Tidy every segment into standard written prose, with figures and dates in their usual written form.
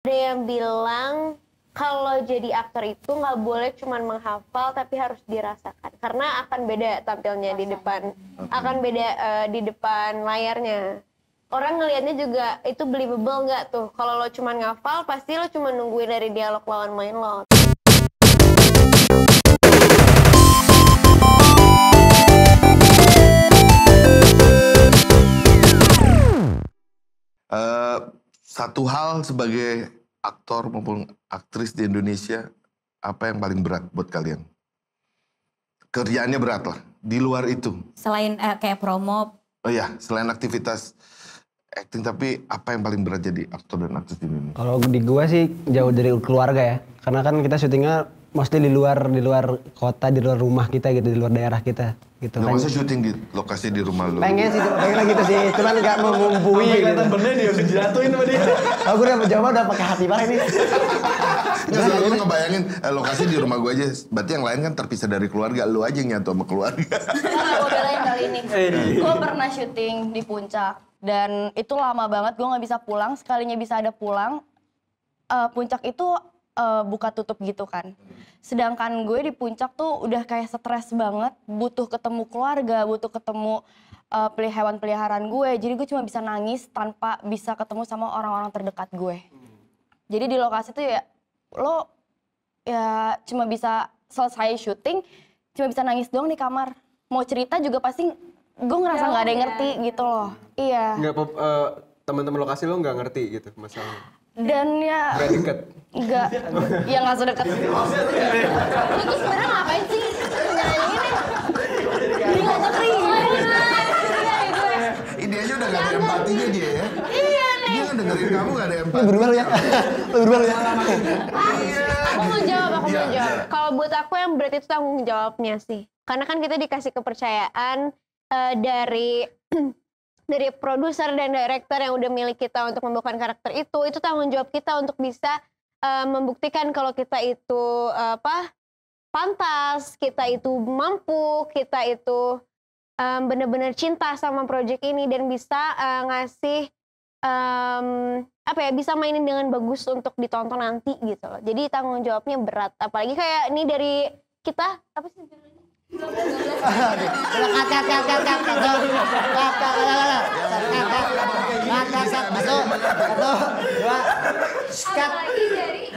Ada yang bilang kalau jadi aktor itu nggak boleh cuma menghafal tapi harus dirasakan karena akan beda tampilnya di depan, akan beda di depan layarnya. Orang ngelihatnya juga itu believable nggak tuh? Kalau lo cuma ngafal pasti lo cuma nungguin dari dialog lawan main lo. Satu hal sebagai aktor maupun aktris di Indonesia, apa yang paling berat buat kalian? Kerjaannya berat lah, di luar itu. Selain kayak promo. Oh iya, selain aktivitas acting, tapi apa yang paling berat jadi aktor dan aktris di Indonesia? Kalau di gua sih jauh dari keluarga ya, karena kan kita syutingnya mostly di luar kota, di luar rumah kita gitu, di luar daerah kita gitu. Gak masa syuting di lokasi di rumah lu? Pengen sih, pengen gitu sih, cuman gak memumpui gitu. Kelihatan bener dia harus dijatuhin sama dia. Oh, gue udah jawab udah pakai hati parah nih. Nggak, lu ngebayangin lokasi di rumah gue aja, berarti yang lain kan terpisah dari keluarga, lu aja yang nyatu sama keluarga. Gue belain kali ini. Gue pernah syuting di Puncak dan itu lama banget, gue nggak bisa pulang. Sekalinya bisa ada pulang, Puncak itu buka tutup gitu kan. Sedangkan gue di Puncak tuh udah kayak stres banget, butuh ketemu keluarga, butuh ketemu hewan peliharaan gue. Jadi gue cuma bisa nangis tanpa bisa ketemu sama orang-orang terdekat gue. Jadi di lokasi tuh ya lo ya cuma bisa selesai syuting, cuma bisa nangis doang di kamar. Mau cerita juga pasti gue ngerasa nggak ada yang ngerti gitu loh. Iya. Nggak, teman-teman lokasi lo nggak ngerti gitu masalah. Dan ya Nggak deket. Enggak, ya nggak sedekat. Lu tuh sebenarnya ngapain sih nyanyiin? Dia nggak terima. Ini aja udah gak ada empatinya dia ya. Iya nih. Dia dengerin kamu gak ada empati. Lu berubah lu ya, lu berubah lu ya. Aku mau jawab. Kalau buat aku yang berat itu tanggung jawabnya sih. Karena kan kita dikasih kepercayaan dari produser dan direktur yang udah milik kita untuk membawakan karakter itu tanggung jawab kita untuk bisa membuktikan kalau kita itu pantas, kita itu mampu, kita itu benar-benar cinta sama project ini dan bisa ngasih bisa mainin dengan bagus untuk ditonton nanti gitu loh. Jadi tanggung jawabnya berat, apalagi kayak ini dari kita apa sih judulnya?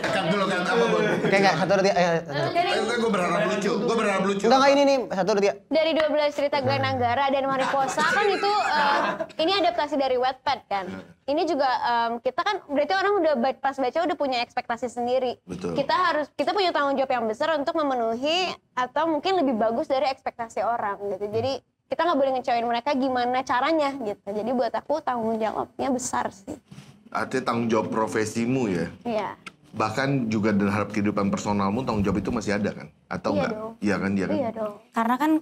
Cut dulu kan apa Bun? Oke enggak, satu dua tiga. Gue berharap lucu. Enggak ini nih, satu dua tiga. Dari 12 cerita Glenn Anggara dan Mariposa kan itu ini adaptasi dari Wattpad kan. Ini juga kita kan berarti orang udah pas baca udah punya ekspektasi sendiri. Betul. Kita punya tanggung jawab yang besar untuk memenuhi atau mungkin lebih bagus dari ekspektasi orang gitu. Jadi kita nggak boleh ngecewain mereka gimana caranya gitu. Jadi buat aku tanggung jawabnya besar sih. Artinya tanggung jawab profesimu ya. Iya. Bahkan juga dalam kehidupan personalmu tanggung jawab itu masih ada kan? Atau enggak? Iya kan, iya kan? Iya dong. Karena kan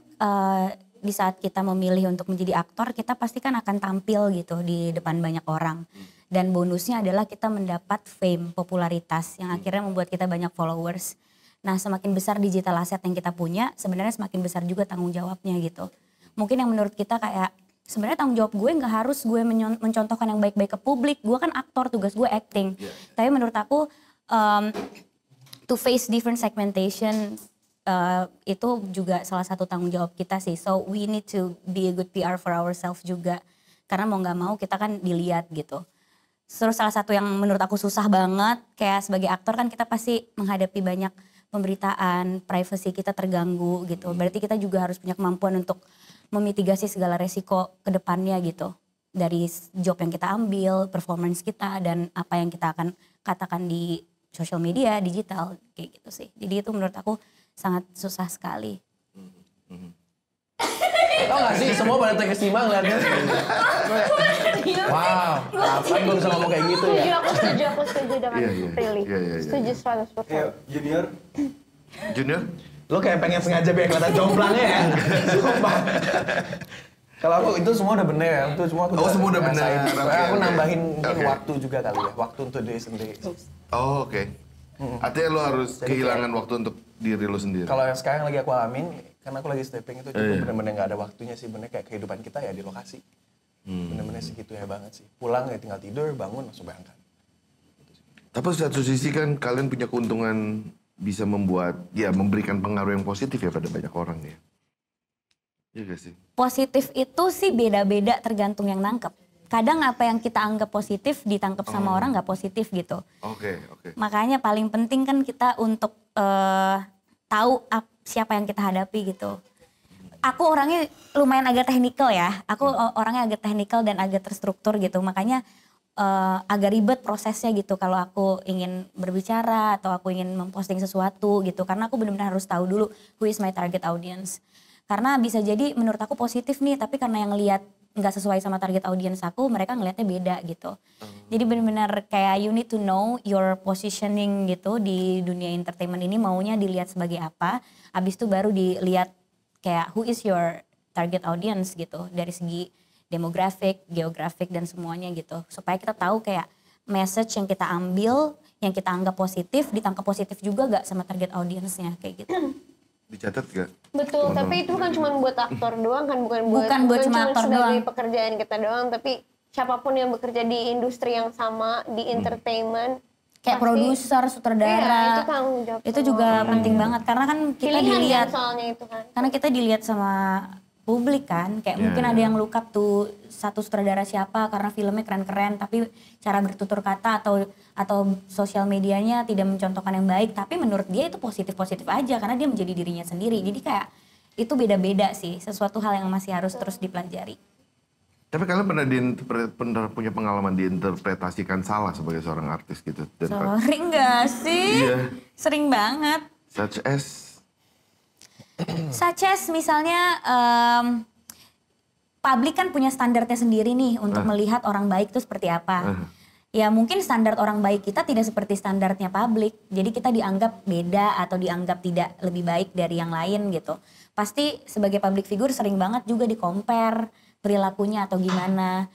di saat kita memilih untuk menjadi aktor, kita pasti kan akan tampil gitu di depan banyak orang. Dan bonusnya adalah kita mendapat fame, popularitas yang akhirnya membuat kita banyak followers. Nah, semakin besar digital asset yang kita punya, sebenarnya semakin besar juga tanggung jawabnya gitu. Mungkin yang menurut kita kayak sebenarnya tanggung jawab gue nggak harus gue mencontohkan yang baik-baik ke publik. Gue kan aktor, tugas gue acting. Tapi menurut aku to face different segmentation itu juga salah satu tanggung jawab kita sih. So we need to be a good PR for ourselves juga. Karena mau nggak mau kita kan dilihat gitu. Terus salah satu yang menurut aku susah banget, kayak sebagai aktor kan kita pasti menghadapi banyak pemberitaan, privacy kita terganggu gitu. Berarti kita juga harus punya kemampuan untuk memitigasi segala resiko ke depannya gitu. Dari job yang kita ambil, performance kita, dan apa yang kita akan katakan di social media, digital, kayak gitu sih. Jadi itu menurut aku sangat susah sekali. Tau gak sih, semua pada terkesima ngeliatnya. Wow, kapan gue bisa ngomong kayak gitu ya? Aku setuju dengan Prilly. Setuju 100%. Junior? Junior? Lo kayak pengen sengaja biar kelihatan jomblangnya ya? Sumpah. Kalau aku itu semua udah bener ya, itu semua aku semua udah ngerasain. bener. Soalnya aku nambahin mungkin waktu juga kali ya, waktu untuk diri sendiri. Oh oke. Artinya lo harus kehilangan waktu untuk diri lo sendiri. Kalau yang sekarang lagi aku alamin, karena aku lagi stepping itu juga bener-bener gak ada waktunya sih, bener kayak kehidupan kita ya di lokasi. Bener-bener segitu ya banget sih. Pulang ya tinggal tidur, bangun langsung berangkat. Tapi satu sisi kan kalian punya keuntungan bisa membuat, ya memberikan pengaruh yang positif ya pada banyak orang ya. Iya gak sih? Positif itu sih beda-beda tergantung yang nangkep. Kadang apa yang kita anggap positif ditangkap sama orang nggak positif gitu. Oke. Makanya paling penting kan kita untuk tahu siapa yang kita hadapi gitu. Aku orangnya lumayan agak teknikal ya. Aku orangnya agak teknikal dan agak terstruktur gitu. Makanya agak ribet prosesnya gitu kalau aku ingin berbicara atau aku ingin memposting sesuatu gitu. Karena aku benar-benar harus tahu dulu who is my target audience. Karena bisa jadi menurut aku positif nih, tapi karena yang lihat nggak sesuai sama target audience aku, mereka ngelihatnya beda gitu. Jadi benar-benar kayak you need to know your positioning gitu di dunia entertainment ini, maunya dilihat sebagai apa. Habis itu baru dilihat kayak who is your target audience gitu, dari segi demografik, geografik dan semuanya gitu. Supaya kita tahu kayak message yang kita ambil, yang kita anggap positif, ditangkap positif juga gak sama target audience-nya kayak gitu. Dicatat gak? Betul, tapi itu bukan cuma buat aktor doang kan, bukan buat cuma aktor sebagai doang. pekerjaan kita doang, tapi siapapun yang bekerja di industri yang sama, di entertainment. Kayak pasti- produser, sutradara. Iya, itu tanggung jawab Itu semua juga orang. penting banget karena kan kita Pilihan dilihat. kan soalnya itu kan. Karena kita dilihat sama publik kan, kayak mungkin ada yang look up tuh satu sutradara siapa karena filmnya keren-keren tapi cara bertutur kata atau sosial medianya tidak mencontohkan yang baik, tapi menurut dia itu positif-positif aja karena dia menjadi dirinya sendiri. Jadi kayak itu beda-beda sih, sesuatu hal yang masih harus terus dipelajari. Tapi kalian pernah punya pengalaman diinterpretasikan salah sebagai seorang artis gitu? Sering gak sih? Iya. Sering banget. Such as misalnya publik kan punya standarnya sendiri nih untuk melihat orang baik itu seperti apa. Ya mungkin standar orang baik kita tidak seperti standarnya publik. Jadi kita dianggap beda atau dianggap tidak lebih baik dari yang lain gitu. Pasti sebagai public figure sering banget juga di-compare perilakunya atau gimana.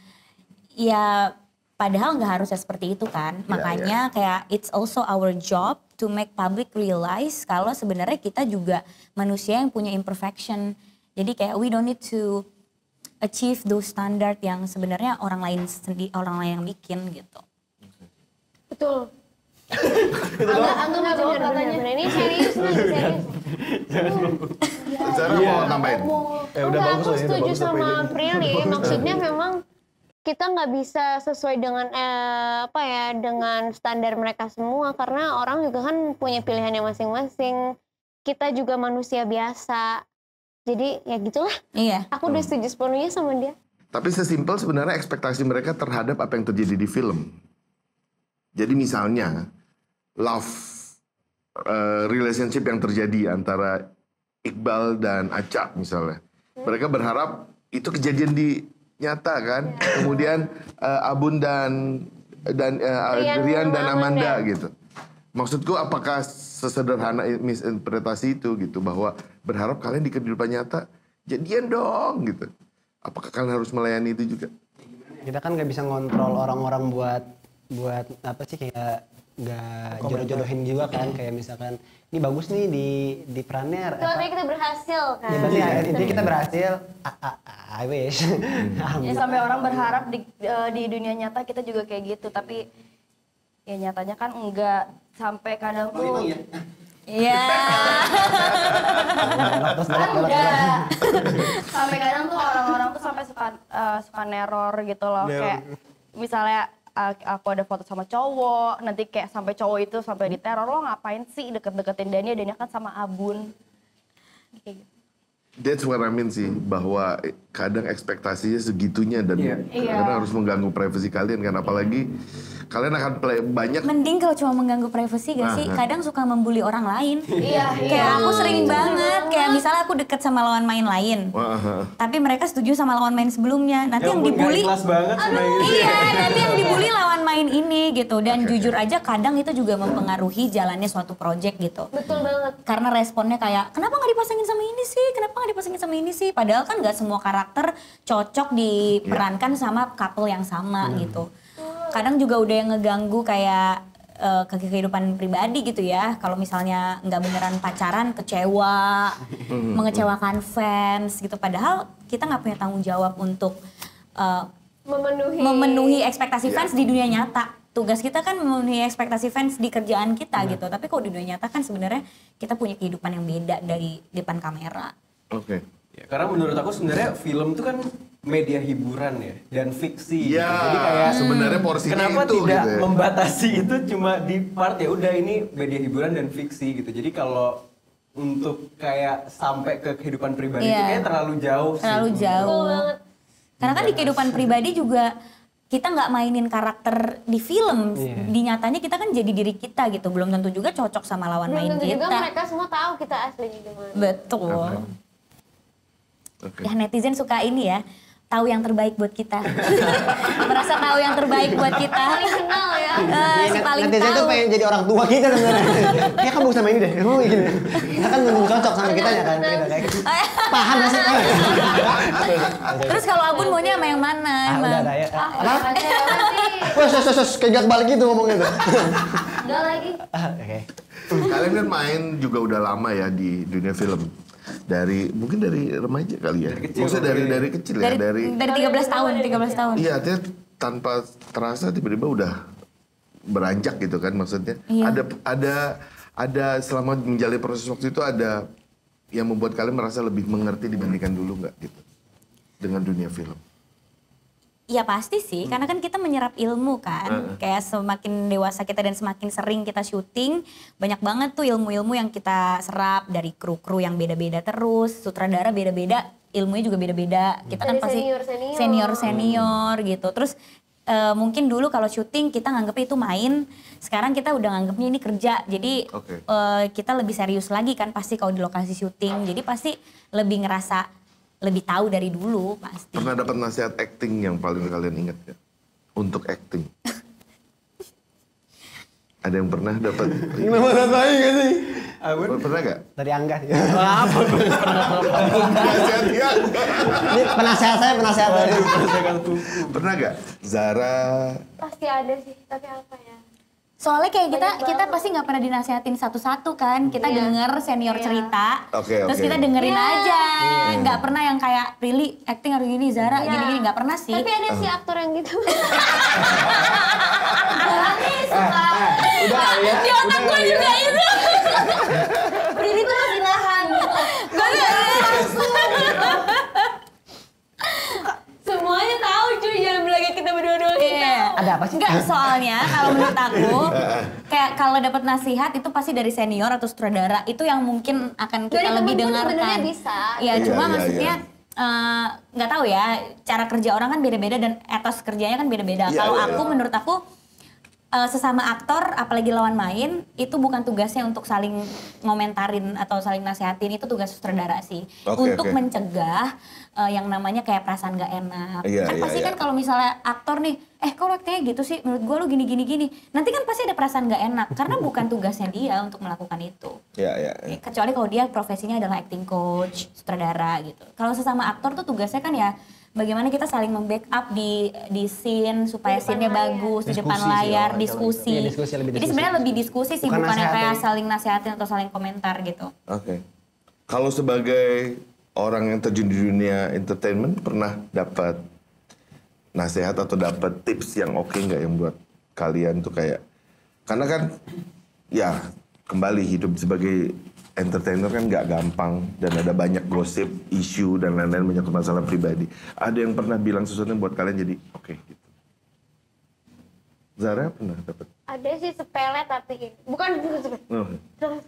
Ya padahal nggak harusnya seperti itu kan. Makanya kayak it's also our job to make public realize kalau sebenarnya kita juga manusia yang punya imperfection. Jadi kayak we don't need to achieve those standard yang sebenarnya orang lain yang bikin gitu. Betul. Angga nggak jawab katanya. Ini serius nih, serius. Zara mau nambahin? Udah bagus Aku loh, ini udah setuju bagus sama ini. Prilly. Maksudnya memang kita nggak bisa sesuai dengan dengan standar mereka semua karena orang juga kan punya pilihannya masing-masing. Kita juga manusia biasa. Jadi ya gitulah. Iya. Aku udah setuju sepenuhnya sama dia. Tapi sesimpel sebenarnya ekspektasi mereka terhadap apa yang terjadi di film. Jadi misalnya love relationship yang terjadi antara Iqbal dan Aca misalnya. Mereka berharap itu kejadian di nyata kan. Kemudian Abun dan Rian dan Amanda gitu. Maksudku apakah sesederhana misinterpretasi itu gitu bahwa berharap kalian di kehidupan nyata jadian dong gitu. Apakah kalian harus melayani itu juga? Kita kan nggak bisa ngontrol orang-orang buat apa sih, kayak nggak jodoh-jodohin juga kan, kayak misalkan ini bagus nih di perannya. Itu artinya kita berhasil kan. Ya berarti intinya kita berhasil. I wish. Ya sampai orang berharap di dunia nyata kita juga kayak gitu, tapi ya nyatanya kan enggak. Sampai kadang tuh Iya. enggak. Sampai kadang tuh orang-orang tuh sampai suka neror gitu loh, kayak misalnya aku ada foto sama cowok, nanti kayak sampai cowok itu sampai diteror, lo ngapain sih deket-deketin Dania kan sama Abun. Kayak gitu. That's what I mean sih, bahwa kadang ekspektasinya segitunya dan karena harus mengganggu privasi kalian kan, apalagi kalian akan banyak. Mending kalau cuma mengganggu privasi gak sih? Kadang suka membuli orang lain. Iya. Kayak aku sering banget, kayak misalnya aku deket sama lawan main lain. Tapi mereka setuju sama lawan main sebelumnya. Nanti yang dibully, Kelas banget sama ini. iya, nanti yang dibully lawan main ini gitu. Dan jujur aja kadang itu juga mempengaruhi jalannya suatu project gitu. Betul banget. Karena responnya kayak, kenapa gak dipasangin sama ini sih? Kenapa gak dipasangin sama ini sih? Padahal kan gak semua karakter cocok diperankan sama couple yang sama gitu. Kadang juga udah yang ngeganggu kayak kehidupan pribadi gitu ya. Kalau misalnya nggak beneran pacaran, kecewa, mengecewakan fans gitu. Padahal kita nggak punya tanggung jawab untuk memenuhi ekspektasi fans di dunia nyata. tugas kita kan memenuhi ekspektasi fans di kerjaan kita gitu. Tapi kalau di dunia nyata kan sebenarnya kita punya kehidupan yang beda dari depan kamera. Oke. Ya, karena menurut aku sebenarnya film tuh kan media hiburan ya dan fiksi. Ya, gitu. Jadi kayak sebenarnya porsinya kenapa itu tidak gitu ya. membatasi itu cuma di part ya udah ini media hiburan dan fiksi gitu. Jadi kalau untuk kayak sampai ke kehidupan pribadi itu kayak terlalu jauh sih. Terlalu jauh. Karena kan di kehidupan pribadi juga kita nggak mainin karakter di film, di nyatanya kita kan jadi diri kita gitu, belum tentu juga cocok sama lawan Belum main tentu kita. juga mereka semua tahu kita aslinya gimana. Betul. Oke. Ya netizen suka ini ya, tahu yang terbaik buat kita. Merasa tahu yang terbaik buat kita. Paling kenal ya. Paling netizen tuh tahu. pengen jadi orang tua kita sebenarnya. Kayak kamu sama ini deh, kamu gini. Kita kan belum cocok sama kita ya kan, kita kayak gitu. Paham gak sih? Terus kalau Abun maunya sama yang mana? Emang? Udah ada ya. Apa? Cewek sih. Wah, kayak balik gitu ngomongnya tuh. Udah lagi. Oke. Kalian kan main juga udah lama ya di dunia film. Mungkin dari remaja kali ya. Maksudnya dari kecil ya, Dari 13 tahun, 13 tahun. Iya, artinya tanpa terasa tiba-tiba udah beranjak gitu kan maksudnya. Iya. Ada selama menjalani proses waktu itu ada yang membuat kalian merasa lebih mengerti dibandingkan dulu nggak gitu dengan dunia film. Iya pasti sih, karena kan kita menyerap ilmu kan. Kayak semakin dewasa kita dan semakin sering kita syuting, banyak banget tuh ilmu-ilmu yang kita serap dari kru-kru yang beda-beda terus, sutradara beda-beda, ilmunya juga beda-beda. Kita kan Dari pasti senior-senior gitu. Terus mungkin dulu kalau syuting kita nganggepnya itu main, sekarang kita udah nganggepnya ini kerja. Jadi kita lebih serius lagi kan pasti kalau di lokasi syuting. Jadi pasti lebih ngerasa lebih tahu dari dulu pasti. Pernah dapat nasihat acting yang paling kalian ingat ya? Untuk acting. Ada yang pernah dapat? Gimana rasanya gak sih? Pernah gak? Dari Angga sih. Nasihat dia. Ini penasehat saya. Pernah gak? Zara. Pasti ada sih, tapi apa ya? Soalnya kayak kita pasti nggak pernah dinasihatin satu-satu kan. Kita denger senior cerita, terus kita dengerin aja. Nggak pernah yang kayak Prilly acting harus gini, Zara gini-gini, nggak pernah sih. Tapi ada sih aktor yang gitu. Udah ya. Di otak gue juga itu. Prilly tuh masih nahan. Semuanya tahu cuy, jangan bilang kita berdua-dua kita. Ada apa sih? Enggak, soalnya kalau menurut aku kayak kalau dapat nasihat itu pasti dari senior atau sutradara, itu yang mungkin akan kita Dari lebih temen pun dengarkan. sebenarnya bisa. Ya, cuma Iya, maksudnya nggak tahu ya, cara kerja orang kan beda-beda dan etos kerjanya kan beda-beda. Iya, Kalau iya, aku iya. menurut aku sesama aktor apalagi lawan main itu bukan tugasnya untuk saling ngomentarin atau saling nasihatin, itu tugas sutradara sih. Untuk mencegah yang namanya kayak perasaan gak enak. Kan pasti kan kalau misalnya aktor nih, kok actingnya gitu sih, menurut gue lu gini. Nanti kan pasti ada perasaan gak enak karena bukan tugasnya dia untuk melakukan itu. Iya. Kecuali kalau dia profesinya adalah acting coach, sutradara gitu. Kalau sesama aktor tuh tugasnya kan ya bagaimana kita saling membackup di scene supaya scene-nya bagus, di depan layar, diskusi. Iya, diskusi, lebih Jadi diskusi. sebenarnya lebih diskusi sih, Bukan bukan yang kayak nasehatin. saling nasihatin atau saling komentar gitu. Oke. Kalau sebagai orang yang terjun di dunia entertainment, pernah dapat nasihat atau dapat tips yang oke nggak yang buat kalian tuh kayak, karena kan ya kembali hidup sebagai entertainer kan nggak gampang dan ada banyak gosip, isu dan lain-lain, banyak masalah pribadi. Ada yang pernah bilang sesuatu yang buat kalian jadi oke gitu. Zara pernah dapat? Ada sih sepele tapi bukan sepele. Oh.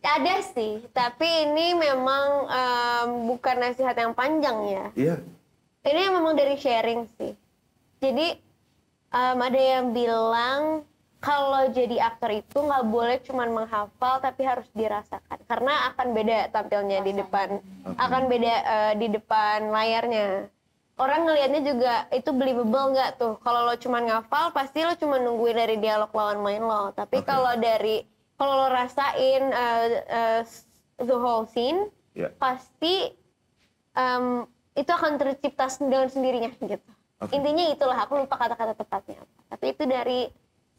Ada sih, tapi ini memang bukan nasihat yang panjang ya. Iya. Ini memang dari sharing sih. Jadi ada yang bilang kalau jadi aktor itu nggak boleh cuman menghafal tapi harus dirasakan karena akan beda tampilnya di depan, akan beda di depan layarnya. Orang ngelihatnya juga itu believable nggak tuh? Kalau lo cuman ngafal pasti lo cuma nungguin dari dialog lawan main lo. Tapi kalau lo rasain the whole scene, pasti itu akan tercipta dengan sendirinya gitu. Intinya itulah, aku lupa kata-kata tepatnya apa. Tapi itu dari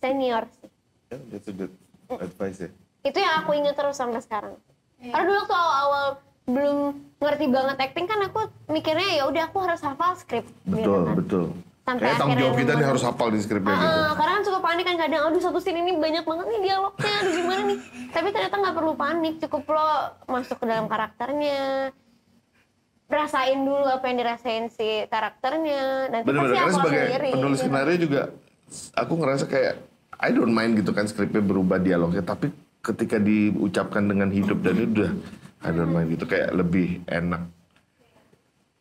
senior sih. Yeah, that's a good advice ya. Itu yang aku ingat terus sampai sekarang. Karena dulu waktu awal-awal belum ngerti banget acting kan aku mikirnya ya udah aku harus hafal skrip. Betul, betul. sampai Kayak tanggung akhirnya jawab kita nih nemu. harus hafal di skripnya gitu. Karena kan suka panik kan kadang, aduh satu scene ini banyak banget nih dialognya, aduh gimana nih. Tapi ternyata nggak perlu panik, cukup lo masuk ke dalam karakternya, rasain dulu apa yang dirasain si karakternya, nanti Bener-bener, pasti karena apa sebagai sendiri. penulis gitu. skenario juga, aku ngerasa kayak, I don't mind gitu kan skripnya berubah dialognya, tapi ketika diucapkan dengan hidup dan itu udah, I don't mind gitu, kayak lebih enak.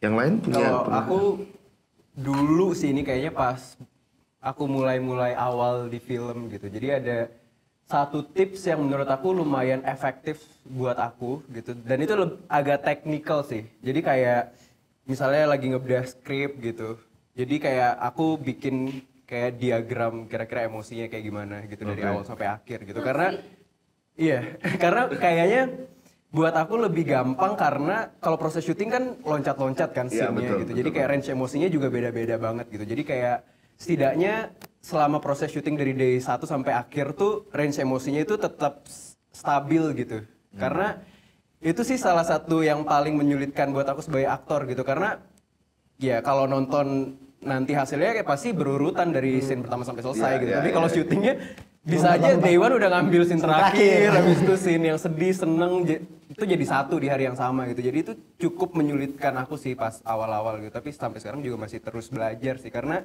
Yang lain punya? Kalau aku dulu sih ini kayaknya pas aku mulai awal di film gitu. Jadi ada satu tips yang menurut aku lumayan efektif buat aku gitu. Dan itu agak teknikal sih. Jadi kayak misalnya lagi ngebedah skrip gitu. Jadi kayak aku bikin kayak diagram kira-kira emosinya kayak gimana gitu dari awal sampai akhir gitu. Karena iya, karena kayaknya buat aku lebih gampang karena kalau proses syuting kan loncat-loncat kan Iya, scene-nya betul, gitu. Jadi betul. kayak range emosinya juga beda-beda banget gitu. Jadi kayak setidaknya selama proses syuting dari day 1 sampai akhir tuh range emosinya itu tetap stabil gitu. Karena itu sih salah satu yang paling menyulitkan buat aku sebagai aktor gitu. Karena ya kalau nonton nanti hasilnya kayak pasti berurutan dari scene pertama sampai selesai gitu. Tapi kalau syutingnya bisa aja day one udah ngambil scene terakhir, habis itu scene yang sedih, seneng, itu jadi satu di hari yang sama gitu. Jadi itu cukup menyulitkan aku sih pas awal-awal gitu. Tapi sampai sekarang juga masih terus belajar sih karena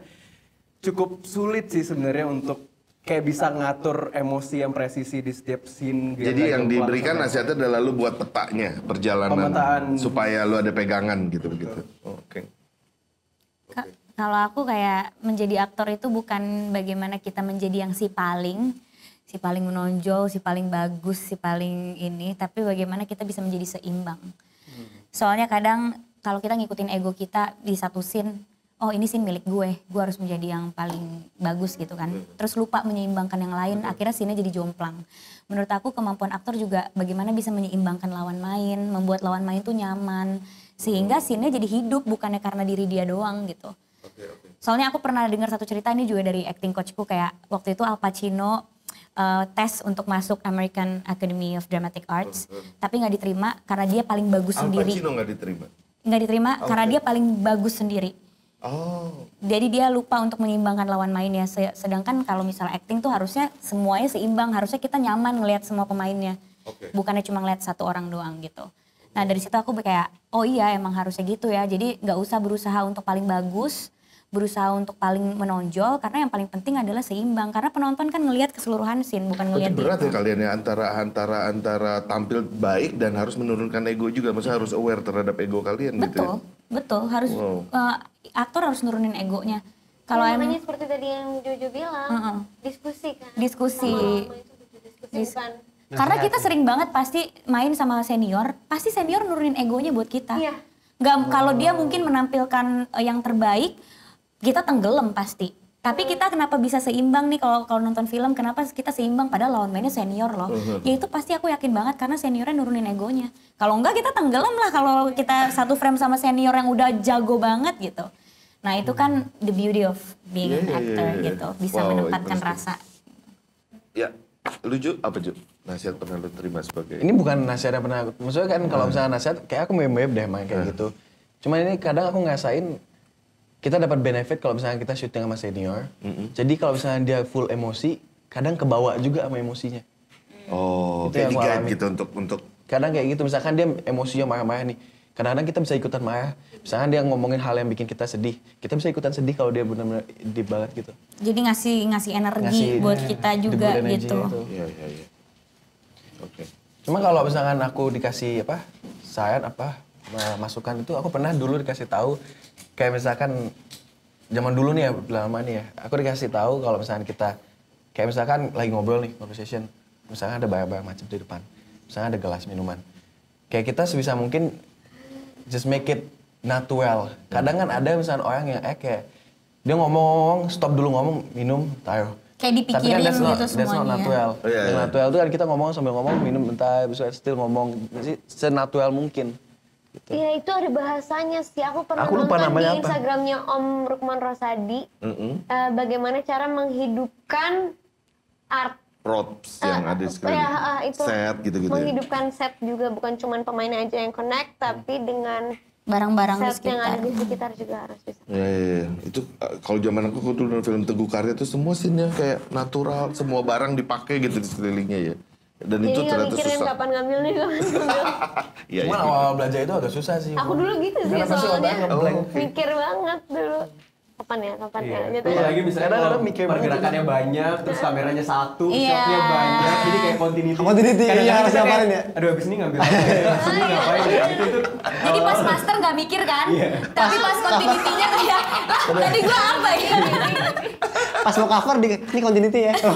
cukup sulit sih sebenarnya untuk kayak bisa ngatur emosi yang presisi di setiap scene. biar Jadi nggak yang jomplang diberikan sampai- nasihatnya adalah lu buat petanya perjalanan Pemetaan. supaya lu ada pegangan gitu begitu. Oke. Kalau aku kayak menjadi aktor itu bukan bagaimana kita menjadi yang si paling menonjol, si paling bagus, si paling ini, tapi bagaimana kita bisa menjadi seimbang. Soalnya kadang kalau kita ngikutin ego kita di satu scene, oh ini scene milik gue harus menjadi yang paling bagus gitu kan. Terus lupa menyeimbangkan yang lain, akhirnya scene-nya jadi jomplang. Menurut aku kemampuan aktor juga bagaimana bisa menyeimbangkan lawan main, membuat lawan main tuh nyaman. Sehingga scene-nya jadi hidup bukannya karena diri dia doang gitu. Soalnya aku pernah dengar satu cerita ini juga dari acting coachku kayak waktu itu Al Pacino tes untuk masuk American Academy of Dramatic Arts, tapi nggak diterima karena dia paling bagus Al sendiri. Pacino nggak diterima. Nggak diterima karena dia paling bagus sendiri. Oh. Jadi dia lupa untuk menyeimbangkan lawan mainnya. Sedangkan kalau misalnya acting tuh harusnya semuanya seimbang, harusnya kita nyaman ngelihat semua pemainnya, bukannya cuma ngelihat satu orang doang gitu. Nah dari situ aku kayak, oh iya emang harusnya gitu ya. Jadi nggak usah berusaha untuk paling bagus, berusaha untuk paling menonjol, karena yang paling penting adalah seimbang. Karena penonton kan ngelihat keseluruhan scene, bukan Berarti ngelihat berat dia. ya kalian ya antara tampil baik dan harus menurunkan ego juga. Maksudnya harus aware terhadap ego kalian gitu ya. Betul, harus aktor harus nurunin egonya. Kalau Ya, emang makanya seperti tadi yang Jojo bilang, diskusi kan. diskusi. Lama-lama itu butuh diskusi bukan. Karena kita sering banget pasti main sama senior, pasti senior nurunin egonya buat kita. Iya. Nggak, kalau dia mungkin menampilkan yang terbaik, kita tenggelam pasti. Tapi kita kenapa bisa seimbang nih kalau nonton film, kenapa kita seimbang padahal lawan mainnya senior loh. Ya itu pasti aku yakin banget karena seniornya nurunin egonya. Kalau enggak kita tenggelam lah kalau kita satu frame sama senior yang udah jago banget gitu. Nah itu kan the beauty of being an actor gitu, bisa Wow, menempatkan interesting. rasa. Ya, lu Ju, apa Ju? Nasihat pernah lu terima sebagai... Ini bukan nasihat yang pernah, maksudnya kan kalau misalnya nasihat kayak aku meme-meme deh main kayak gitu. Cuma ini kadang aku ngerasain kita dapat benefit kalau misalnya kita syuting sama senior. Jadi kalau misalnya dia full emosi, kadang kebawa juga sama emosinya. Oh, Itu kayak yang di gua guide alami. gitu untuk... Kadang kayak gitu, misalkan dia emosinya marah-marah nih. Kadang-kadang kita bisa ikutan marah. Misalkan dia ngomongin hal yang bikin kita sedih, kita bisa ikutan sedih kalau dia benar-benar deep banget gitu. Jadi ngasih energi Ngasih, buat kita the juga good energy gitu. itu. Iya. Oke. Cuma kalau misalkan aku dikasih saran masukan itu aku pernah dulu dikasih tahu kayak misalkan zaman dulu nih ya lama nih ya aku dikasih tahu kalau misalkan kita kayak misalkan lagi ngobrol nih conversation misalkan ada barang-barang macam di depan misalkan ada gelas minuman kayak kita sebisa mungkin just make it natural. Kadang kan ada misalkan orang yang kayak dia ngomong stop dulu ngomong minum taruh. Kayak Tapi dipikirin kan gitu that's not semuanya. natural. Oh, iya, Yang iya. natural itu kan kita ngomong sambil ngomong minum bentar, bisa still ngomong senatural mungkin. Gitu. Iya itu ada bahasanya sih. Aku pernah Aku lupa nonton namanya di apa. Instagramnya Om Rukman Rosadi. Bagaimana cara menghidupkan art. Props yang ada sekali. Ya, itu Set gitu-gitu ya. menghidupkan set juga bukan cuman pemainnya aja yang connect, tapi dengan barang-barang di set yang ada sekitar. di sekitar juga harus bisa. Ya. Itu kalau zaman aku tuh nonton film Teguh Karya tuh semua scene-nya kayak natural, semua barang dipakai gitu di sekelilingnya ya. Dan itu Jadi nggak ternyata mikirin susah. kapan ngambilnya, kapan ngambil. Iya, Cuman iya. awal belajar itu agak susah sih. Aku dulu gitu sih Karena pasti soalnya. otaknya ngeblank. Mikir banget dulu. Kapan ya gitu. Iya, lagi misalnya Kadang-kadang kalau mikir banget. pergerakannya banyak, terus kameranya satu, Iya. shotnya banyak, jadi kayak continuity. Continuity, iya, Kadang-kadang harus kita kayak, ngapain ya? Aduh abis ini ngambil apa ya, abis ini ngapain ya, gitu tuh. Jadi pas master nggak mikir kan, tapi pas continuity-nya kayak, tadi gua apa ya? Pas mau cover ini continuity ya. Oh,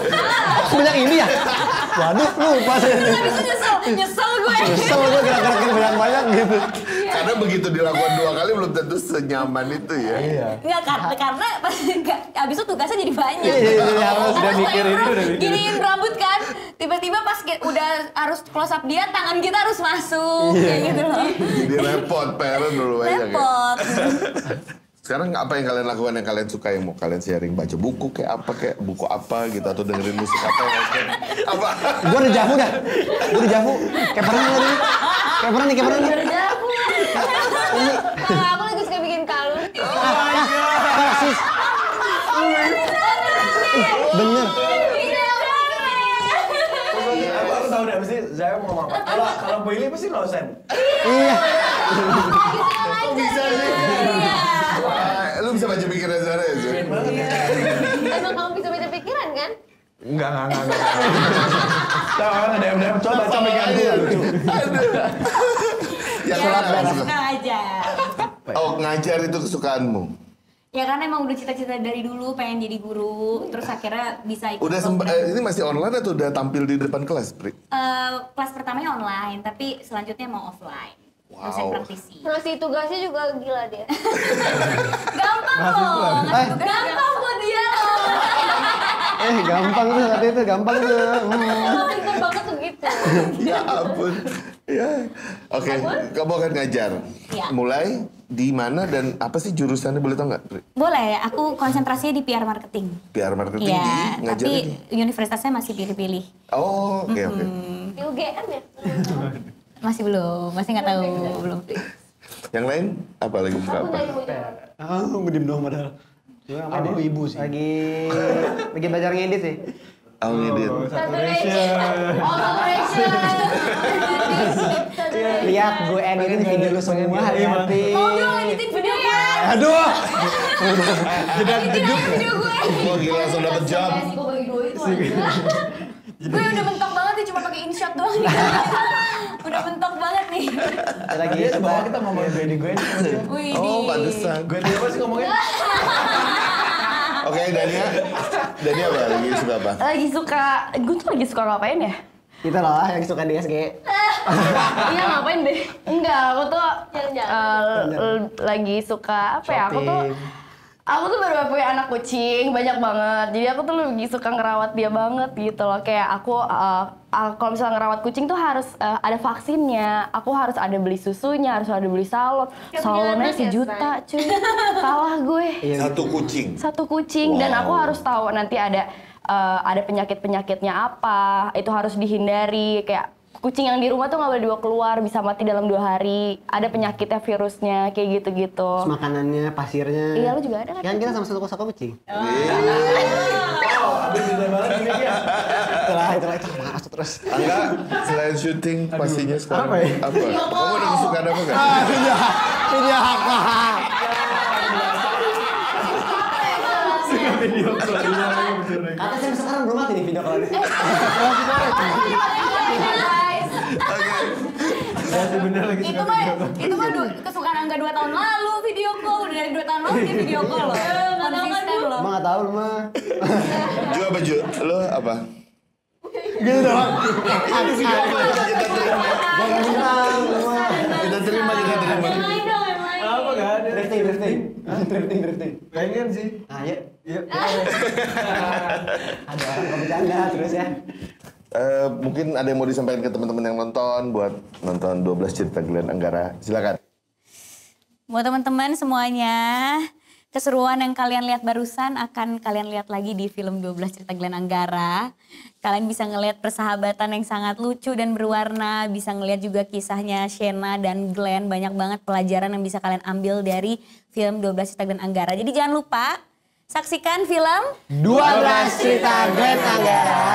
sebanyak ini ya? Waduh, lupa saya. Habis itu nyesel gue. Nyesel gue gerak-gerak banyak gitu. Karena begitu dilakukan 2 kali belum tentu senyaman itu ya. Iya. Nggak, karena pas abis itu tugasnya jadi banyak. Iya, harus udah mikirin itu, udah mikirin. Giniin rambut kan, tiba-tiba pas udah harus close up dia, tangan kita harus masuk, kayak gitu loh. Jadi repot, parent dulu aja kayak. Repot. Sekarang apa yang kalian lakukan yang kalian suka, yang mau kalian sharing? Baca buku kayak apa, kayak buku apa gitu, atau dengerin musik apa yang kalian apa? Gue udah javu dah. Gue udah javu. Kayak pernah nih. Kayak pernah nih. Kalau aku lagi suka bikin kalung. Persis. Bener. Aku tahu deh, pasti Zaya mau ngomong apa. Kalau Boyli pasti losen. Iya. Kok bisa sih? Wah, lu bisa baca pikiran Zara ya, Zul? Emang kamu bisa baca pikiran kan? Enggak. Coba ada yang coba baca pikiran gue lucu. Ya, Senang aja. Oh, ngajar itu kesukaanmu? Ya karena emang udah cita-cita dari dulu pengen jadi guru, terus akhirnya bisa ikut. Udah ini masih online atau udah tampil di depan kelas, Pri? Kelas pertamanya online, tapi selanjutnya mau offline. Dosen praktisi. Ngasih tugasnya juga gila dia. Gampang loh. Gampang buat dia loh. Gampang tuh saat itu, gampang tuh. Emang pintar banget tuh gitu. Ya ampun. Ya. Oke, kamu akan ngajar. Iya. Mulai di mana dan apa sih jurusannya, boleh tau nggak, Pri? Boleh, aku konsentrasinya di PR marketing. PR marketing Iya, di tapi ngajarnya di? universitasnya masih pilih-pilih. Oh, oke. Di UGM ya? Masih belum, masih nggak tahu, belum. Yang lain apa lagi suka Aku apa? dari mau jawab. Gue diem doang padahal. Aku ibu sih. Lagi belajar ngedit sih. Oh, ngedit. Satu ration. Lihat gue editin video lu semua hati-hati. Oh, dia ngeditin video ya? Aduh. Ngeditin video gue. Oh, gila, langsung dapet job. Gue bagi dua itu aja. Gue udah mentok banget nih, cuma pakai InShot doang. Udah mentok banget nih. Lagi Dia bawa kita ngomongin gue di gue. Wih, Oh, pantesan. Gue dia apa sih ngomongnya? Oke, Dania apa? Lagi suka apa? Gue tuh lagi suka ngapain ya? kita lah yang suka di SG. Iya ngapain deh? Enggak, aku tuh Jalan-jalan. lagi suka apa ya? Aku tuh baru punya anak kucing banyak banget. Jadi aku tuh lagi suka ngerawat dia banget gitu loh. Kayak aku kalau misalnya ngerawat kucing tuh harus ada vaksinnya. Aku harus ada beli susunya, harus ada beli salon. Kayak punya Salonnya anak ya, sejuta, cuy. Kalah gue. Satu kucing. Satu kucing dan aku harus tahu nanti ada penyakit-penyakitnya apa, itu harus dihindari. Kayak kucing yang di rumah tuh nggak boleh dibawa keluar, bisa mati dalam 2 hari. Ada penyakitnya, virusnya, kayak gitu-gitu. Terus makanannya, pasirnya. Iya, lu juga ada kan? Kan kita sama satu kosan kucing. Abis bisa banget ini ya. Itulah masuk terus. Angga, selain syuting pastinya sekarang Apa ya? apa? Kamu ada kesukaan apa nggak? Video apa? Video call-nya lagi bener. Kata saya sekarang belum mati nih video kalau ini. Masih bener lagi Itu suka mah video call. kesukaan Angga 2 tahun lalu video call, udah dari 2 tahun lalu dia video call loh. Konsisten loh. Emang nggak tahu lu mah. Ju apa Ju? Lo apa? Gitu doang. Ini video apa? Kita terima. Jangan bintang lu mah. Kita terima. Yang lain dong, yang lain. Apa gak ada? Drifting. Pengen sih. Ayo. Iya. Ada orang yang bercanda terus ya. Mungkin ada yang mau disampaikan ke teman-teman yang nonton buat nonton 12 cerita Glenn Anggara. Silakan. Buat teman-teman semuanya, keseruan yang kalian lihat barusan akan kalian lihat lagi di film 12 Cerita Glenn Anggara. Kalian bisa ngelihat persahabatan yang sangat lucu dan berwarna, bisa ngelihat juga kisahnya Shena dan Glenn, banyak banget pelajaran yang bisa kalian ambil dari film 12 Cerita Glenn Anggara. Jadi jangan lupa saksikan film 12 Cerita Glenn Anggara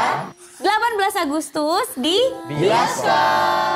18 Agustus di Bioskop.